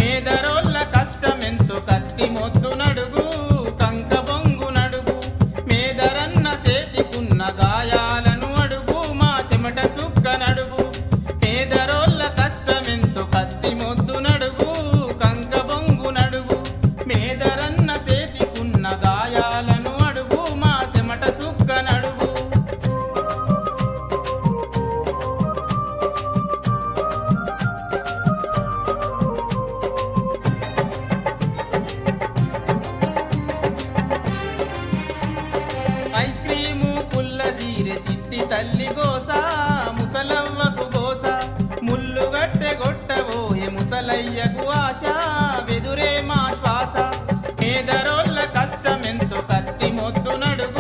మేదరోళ్ళ కష్టమెంతో కత్తి మొత్తు నడుగు కంక బొంగు నడుగు మేదరన్న సేతికున్న గాయాలను అడుగు మా చెమట సుక్క నడుగు మేదరోళ్ళ కష్టమెంతో కత్తి మొత్తు నడుగు కంక బొంగు నడుగు మేదరన్న సేతికున్న గాయాలను అడుగు మా చెమట సుక్క నడుగు ఐస్ క్రీము పుల్ల జీరె చిట్టి తల్లి గోస ముసలవ్వకు గోస ముల్లుగట్టె గొట్టబోయే ముసలయ్యకు ఆశ వెదురే మా శ్వాస మేదరోళ్ళ కష్టమెంతో కత్తి మొత్తు నడుగు